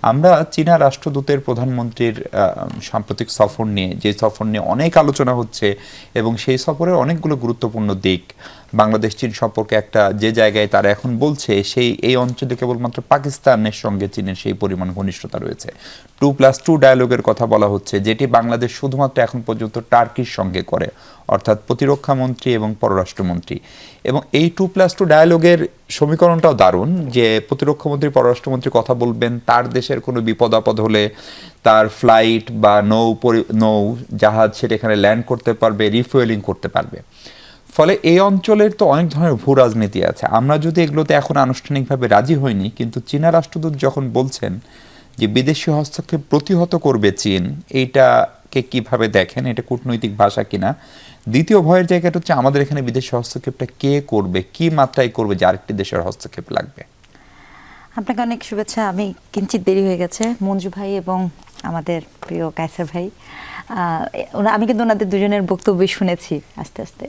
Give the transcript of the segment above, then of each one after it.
আমরা চীনা রাষ্ট্রদূতের প্রধানমন্ত্রীর সাম্প্রতিক সফর নিয়ে অনেক আলোচনা হচ্ছে এবং সেই সফরের অনেকগুলো গুরুত্বপূর্ণ দিক বাংলাদেশ চীন সম্পর্কে একটা যে জায়গায় তারা এখন বলছে এই অঞ্চলে কেবলমাত্র পাকিস্তানের সঙ্গে চীনের সেই পরিমাণ ঘনিষ্ঠতা রয়েছে। 2+2 ডায়ালগের কথা বলা হচ্ছে, যেটি বাংলাদেশ শুধুমাত্র এখন পর্যন্ত টার্কির সঙ্গে করে, অর্থাৎ প্রতিরক্ষা মন্ত্রী এবং পররাষ্ট্রমন্ত্রী। এবং এই 2+2 ডায়ালগের সমীকরণটাও দারুণ, যে প্রতিরক্ষামন্ত্রী পররাষ্ট্রমন্ত্রী কথা বলবেন তার দেশের কোনো বিপদ আপদ হলে তার ফ্লাইট বা নৌ জাহাজ সেটা এখানে ল্যান্ড করতে পারবে, রিফুয়েলিং করতে পারবে। ফলে এই অঞ্চলের তো অনেক ধরনের ভূ রাজনীতি আছে। আমরা যদি এগুলোতে এখন আনুষ্ঠানিকভাবে রাজি হইনি, কিন্তু চীনা রাষ্ট্রদূত যখন বলছেন যে বিদেশি হস্তক্ষেপ প্রতিহত করবে চীন, এইটাকে কিভাবে দেখেন? এটা কূটনৈতিক ভাষা কিনা? দ্বিতীয় ভয়ের জায়গাটা হচ্ছে আমাদের এখানে বিদেশি হস্তক্ষেপটা কে করবে, কি মাত্রায় করবে যে আরেকটি দেশের হস্তক্ষেপ লাগবে? আপনাকে অনেক শুভেচ্ছা। আমি কিঞ্চিত দেরি হয়ে গেছে, মঞ্জু ভাই এবং আমাদের প্রিয় কায়সার ভাই, আমি কিন্তু ওনাদের দুজনের বক্তব্য শুনেছি আস্তে আস্তে।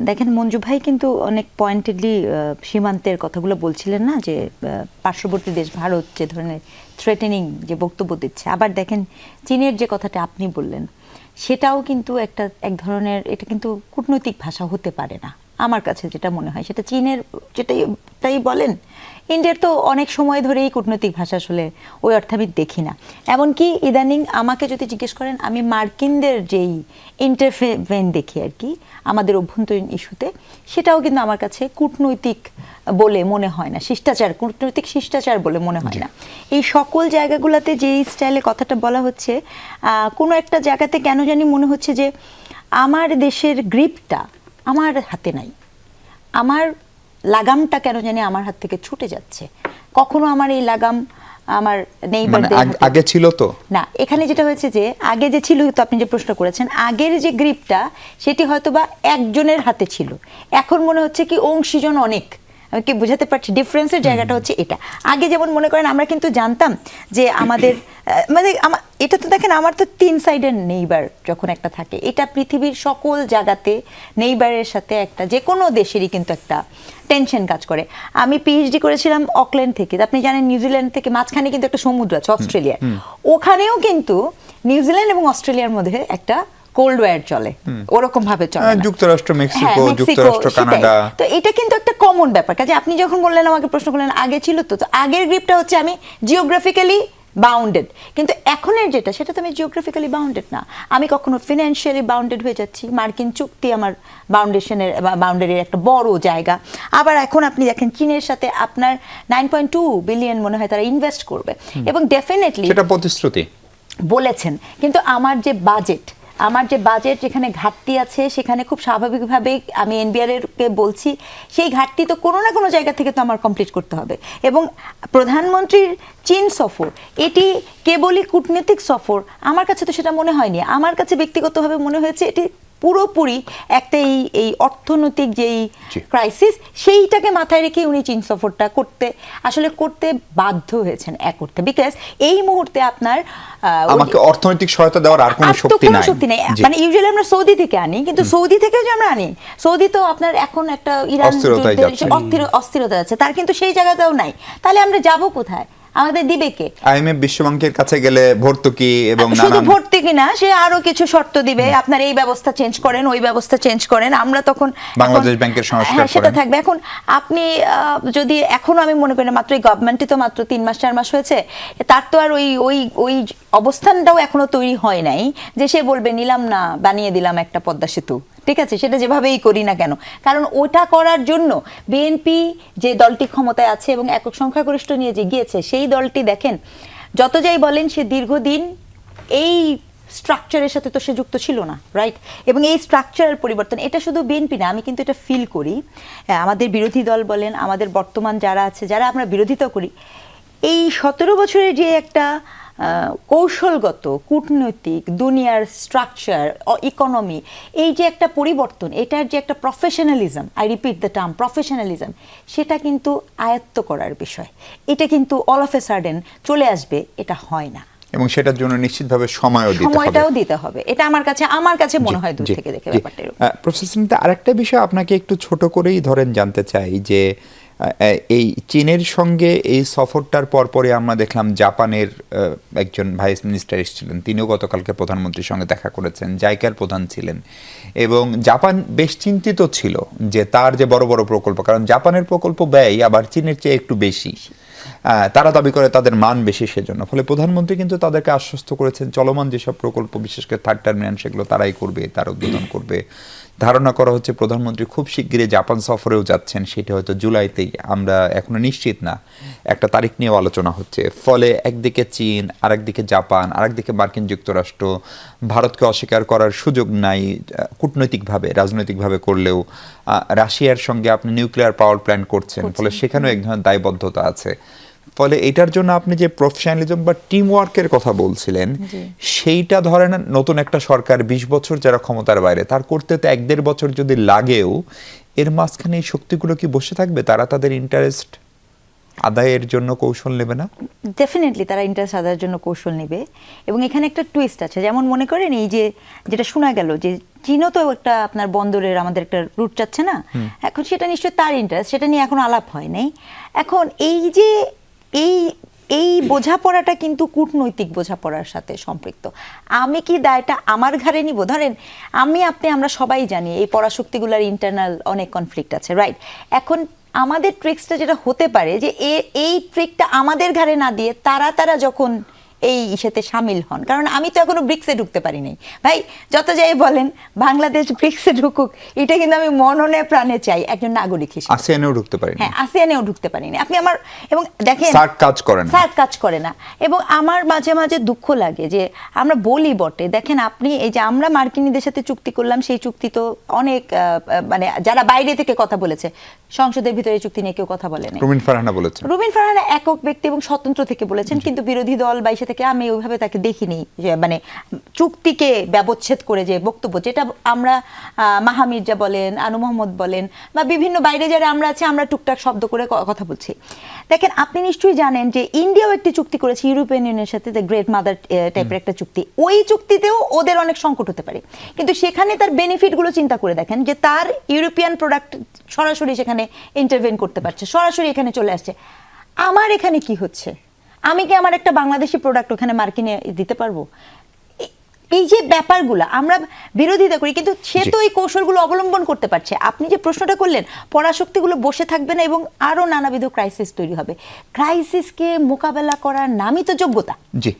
দেখেন, মঞ্জু ভাই কিন্তু অনেক পয়েন্টেডলি সীমান্তের কথাগুলো বলছিলেন না, যে পার্শ্ববর্তী দেশ ভারত যে ধরনের থ্রেটেনিং যে বক্তব্য দিচ্ছে। আবার দেখেন, চীনের যে কথাটা আপনি বললেন সেটাও কিন্তু এক ধরনের, এটা কিন্তু কূটনৈতিক ভাষা হতে পারে না আমার কাছে যেটা মনে হয়। সেটা চীনের যেটাই বলেন, ইন্ডিয়ার তো অনেক সময় ধরেই কূটনৈতিক ভাষা আসলে ওই অর্থে আমি দেখি না। এমনকি ইদানিং আমাকে যদি জিজ্ঞেস করেন, আমি মার্কিনদের যেই ইন্টারভেন দেখি আর কি আমাদের অভ্যন্তরীণ ইস্যুতে, সেটাও কিন্তু আমার কাছে কূটনৈতিক বলে মনে হয় না, কূটনৈতিক শিষ্টাচার বলে মনে হয় না। এই সকল জায়গাগুলোতে যেই স্টাইলে কথাটা বলা হচ্ছে, কোনো একটা জায়গাতে কেন জানি মনে হচ্ছে যে আমার দেশের গ্রিপটা আমার হাতে নাই, আমার লাগামটা কেন জানি আমার হাত থেকে ছুটে যাচ্ছে। কখনো আমার এই লাগাম আমার নেইবারদের আগে ছিল তো না। এখানে যেটা হয়েছে যে আগে যে ছিল, তো আপনি যে প্রশ্ন করেছেন, আগের যে গ্রিপটা সেটি হয়তো বা একজনের হাতে ছিল, এখন মনে হচ্ছে কি অংশীজন অনেক। আমি কি বুঝাতে পারছি? ডিফারেন্সের জায়গাটা হচ্ছে এটা। আগে যেমন মনে করেন আমরা কিন্তু জানতাম যে আমাদের এটা তো দেখেন, আমার তো 3 সাইডের নেইবার যখন একটা থাকে, এটা পৃথিবীর সকল জায়গাতে নেইবারের সাথে একটা যে কোনো দেশেরই কিন্তু একটা টেনশন কাজ করে। আমি পিএইচডি করেছিলাম অকল্যান্ড থেকে, আপনি জানেন নিউজিল্যান্ড থেকে মাঝখানে কিন্তু একটা সমুদ্র আছে অস্ট্রেলিয়ার, ওখানেও কিন্তু নিউজিল্যান্ড এবং অস্ট্রেলিয়ার মধ্যে একটা কোল্ড ওয়ার চলে, ওরকম ভাবে চলে। যুক্তরাষ্ট্র, মেক্সিকো, যুক্তরাষ্ট্র, কানাডা, তো এটা কিন্তু একটা কমন ব্যাপার। কাজে আপনি যখন বললেন, আমাকে প্রশ্ন করলেন আগে ছিল তো আগের গ্রিপটা হচ্ছে আমি জিওগ্রাফিক্যালি বাউন্ডেড, কিন্তু এখনের যেটা সেটা তো আমি জিওগ্রাফিক্যালি বাউন্ডেড না, আমি কখনো ফিনান্সিয়ালি বাউন্ডেড হয়ে যাচ্ছি। মার্কিন চুক্তি আমার বাউন্ডারির একটা বড় জায়গা। আবার এখন আপনি দেখেন চীনের সাথে আপনার 9.2 বিলিয়ন মনে হয় তারা ইনভেস্ট করবে, এবং ডেফিনেটলি সেটা প্রতিশ্রুতি বলেছেন। কিন্তু আমার যে বাজেট যেখানে ঘাটতি আছে, সেখানে খুব স্বাভাবিকভাবে আমি এনবিআরকে বলছি, সেই ঘাটতি তো কোনো না কোনো জায়গা থেকে তো আমার কমপ্লিট করতে হবে। এবং প্রধানমন্ত্রীর চীন সফর এটি কেবলই কূটনৈতিক সফর আমার কাছে তো সেটা মনে হয়নি। আমার কাছে ব্যক্তিগতভাবে মনে হয়েছে এটি পুরোপুরি একটা এই অর্থনৈতিক যেই ক্রাইসিস, সেইটাকে মাথায় রেখে উনি চীন সফরটা করতে বাধ্য হয়েছেন করতে। বিকজ এই মুহূর্তে আপনার আমাকে অর্থনৈতিক সহায়তা দেওয়ার আর কোনো শক্তি নাই। মানে ইউজুয়ালি আমরা সৌদি থেকে আনি, কিন্তু সৌদি থেকেও যে আমরা আনি, সৌদি তো আপনার এখন একটা ইরান অস্থিরতা আছে, তার কিন্তু সেই জায়গাটাও নাই। তাহলে আমরা যাব কোথায়? আমাদের দিবে কে? আইএমএফ বিশ্বব্যাংকের কাছে গেলে ভর্তুকি এবং শুধু ভর্তুকি না, সে আরো কিছু শর্ত দিবে, আপনার এই ব্যবস্থা চেঞ্জ করেন, ওই ব্যবস্থা চেঞ্জ করেন। আমরা তখন বাংলাদেশ ব্যাংকের সংস্কার করেন, সেটা থাকবে। এখন আপনি যদি এখনো আমি মনে করি না, মাত্র এই গভর্নমেন্টই তো মাত্র 3 মাস 4 মাস হয়েছে, তার তো আর ওই অবস্থানটাও এখনো তৈরি হয় নাই যে সে বলবে নিলাম না, বানিয়ে দিলাম একটা পদ্মা সেতু। ঠিক আছে, সেটা যেভাবেই করি না কেন, কারণ ওটা করার জন্য বিএনপি যে দলটি ক্ষমতায় আছে এবং একক সংখ্যাগরিষ্ঠ নিয়ে যে গিয়েছে, সেই দলটি দেখেন যত যাই বলেন, সে দীর্ঘদিন এই স্ট্রাকচারের সাথে তো সে যুক্ত ছিল না, রাইট? এবং এই স্ট্রাকচারের পরিবর্তন, এটা শুধু বিএনপি না, আমি কিন্তু এটা ফিল করি, আমাদের বিরোধী দল বলেন, আমাদের বর্তমান যারা আছে, যারা আমরা বিরোধিতা করি, এই 17 বছরের যে একটা কৌশলগত কূটনৈতিক দুনিয়ার স্ট্রাকচার, ইকোনমি, এই যে একটা পরিবর্তন, এটার যে একটা professionalism, I repeat the term professionalism, সেটা কিন্তু আয়ত্ত করার বিষয়। এটা কিন্তু অল অফ এ সাডেন চলে আসবে, এটা হয় না, এবং সেটার জন্য নিশ্চিতভাবে সময়টাও দিতে হবে। এটা আমার কাছে মনে হয় দূর থেকে দেখে ব্যাপারটা। প্রফেসর স্মিতা, আরেকটা বিষয় আপনাকে একটু ছোট করেই ধরেন জানতে চাই, যে এই চীনের সঙ্গে এই সফরটার পরপরই আমরা দেখলাম জাপানের একজন ভাইস মিনিস্টার এসেছিলেন, তিনিও গতকালকে প্রধানমন্ত্রীর সঙ্গে দেখা করেছেন, জাইকার প্রধান ছিলেন, এবং জাপান বেশ চিন্তিত ছিল যে তার যে বড় বড় প্রকল্প, কারণ জাপানের প্রকল্প ব্যয় আবার চীনের চেয়ে একটু বেশি, তারা দাবি করে তাদের মান বেশি, সেজন্য ফলে প্রধানমন্ত্রী কিন্তু তাদেরকে আশ্বস্ত করেছেন চলমান যেসব প্রকল্প, বিশেষ করে থার্ড টার্মিনাল, সেগুলো তারাই করবে, তারা উদ্বোধন করবে। ধারণা করা হচ্ছে প্রধানমন্ত্রী খুব শিগগিরই জাপান সফরেও যাচ্ছেন, সেটা হয়তো জুলাইতেই, আমরা এখনো নিশ্চিত না, একটা তারিখ নিয়েও আলোচনা হচ্ছে। ফলে একদিকে চীন, আরেকদিকে জাপান, আরেকদিকে মার্কিন যুক্তরাষ্ট্র, ভারতকে অস্বীকার করার সুযোগ নাই কূটনৈতিকভাবে, রাজনৈতিকভাবে করলেও। রাশিয়ার সঙ্গে আপনি নিউক্লিয়ার পাওয়ার প্ল্যান্ট করছেন, ফলে সেখানেও এক ধরনের দায়বদ্ধতা আছে। ফলে এটার জন্য আপনি যে প্রফেশনালিজম বা টিম ওয়ার্কের কথা বলছিলেন, সেইটা ধরেন নতুন একটা সরকার 20 বছর যারা ক্ষমতার বাইরে, তার করতে তো 1-1.5 বছর যদি লাগেও, এর মাঝখানে এই শক্তিগুলো কি বসে থাকবে? তারা তাদের ইন্টারেস্ট আদায়ের জন্য কৌশল নেবে না? ডেফিনেটলি তারা ইন্টারেস্ট আদায়ের জন্য কৌশল নেবে। এবং এখানে একটা টুইস্ট আছে, যেমন মনে করেন এই যে যেটা শোনা গেল যে চীনও তো একটা আপনার বন্দরের আমাদের একটা রুট চাচ্ছে না, এখন সেটা নিশ্চয়ই তার ইন্টারেস্ট, সেটা নিয়ে এখন আলাপ হয় নাই। এখন এই যে এই বোঝাপড়াটা কিন্তু কূটনৈতিক বোঝাপড়ার সাথে সম্পৃক্ত। আমি কি দায়টা আমার ঘাড়ে নিব? ধরেন আমরা সবাই জানি এই পরাশক্তিগুলোর ইন্টারনাল অনেক কনফ্লিক্ট আছে, রাইট? এখন আমাদের ট্রিক্সটা যেটা হতে পারে যে এই ট্রিকটা আমাদের ঘাড়ে না দিয়ে তারা যখন এই ইসেতে সামিল হন, কারণ আমি তো এখনো ব্রিক্সে ঢুকতে পারি নাই ভাই, যত যাই বলেন বাংলাদেশ ব্রিক্সে ঢুকুক, এটা কিন্তু আমি মননে প্রাণে চাই একজন নাগরিক হিসেবে। আসিয়ানেও ঢুকতে পারি না। হ্যাঁ, আসিয়ানেও ঢুকতে পারিনি। আপনি আমার, এবং দেখেন সার্ক কাজ করে না, সার্ক কাজ করে না। এবং আমার মাঝে মাঝে দুঃখ লাগে যে আমরা বলি বটে, দেখেন আপনি এই যে আমরা মার্কিনীদের সাথে চুক্তি করলাম, সেই চুক্তি তো অনেক মানে যারা বাইরে থেকে কথা বলেছে, সংসদের ভিতরে চুক্তি নিয়ে কেউ কথা বলেনি। রুমিন ফারহানা বলেছেন, রুমিন ফারহানা একক ব্যক্তি এবং স্বতন্ত্র থেকে বলেছেন, কিন্তু বিরোধী দল বা ইসে থেকে আমি ওইভাবে তাকে দেখিনি যে মানে চুক্তিকে ব্যবচ্ছেদ করে যে বক্তব্য, যেটা আমরা মাহা মির্জা বলেন, আনু মোহাম্মদ বলেন, বা বিভিন্ন বাইরে যারা আমরা আছি, আমরা টুকটাক শব্দ করে কথা বলছি। দেখেন আপনি নিশ্চয়ই জানেন যে ইন্ডিয়াও একটি চুক্তি করেছে ইউরোপিয়ান ইউনিয়নের সাথে, দ্য গ্রেট মাদার টাইপের একটা চুক্তি। ওই চুক্তিতেও ওদের অনেক সংকট হতে পারে, কিন্তু সেখানে তার বেনিফিটগুলো চিন্তা করে দেখেন যে তার ইউরোপিয়ান প্রোডাক্ট সরাসরি সেখানে ইন্টারভেন করতে পারছে, সরাসরি এখানে চলে আসছে। আমার এখানে কি হচ্ছে? আমি কি আমার একটা বাংলাদেশি প্রোডাক্ট ওখানে মার্কিনে দিতে পারবো? এই যে ব্যাপারগুলো আমরা বিরোধিতা করি, কিন্তু সে তো এই কৌশলগুলো অবলম্বন করতে পারছে। আপনি যে প্রশ্নটা করলেন, পরাশক্তিগুলো বসে থাকবে না এবং আরো নানাবিধ ক্রাইসিস তৈরি হবে। ক্রাইসিসকে মোকাবেলা করার নামই তো যোগ্যতা। জি।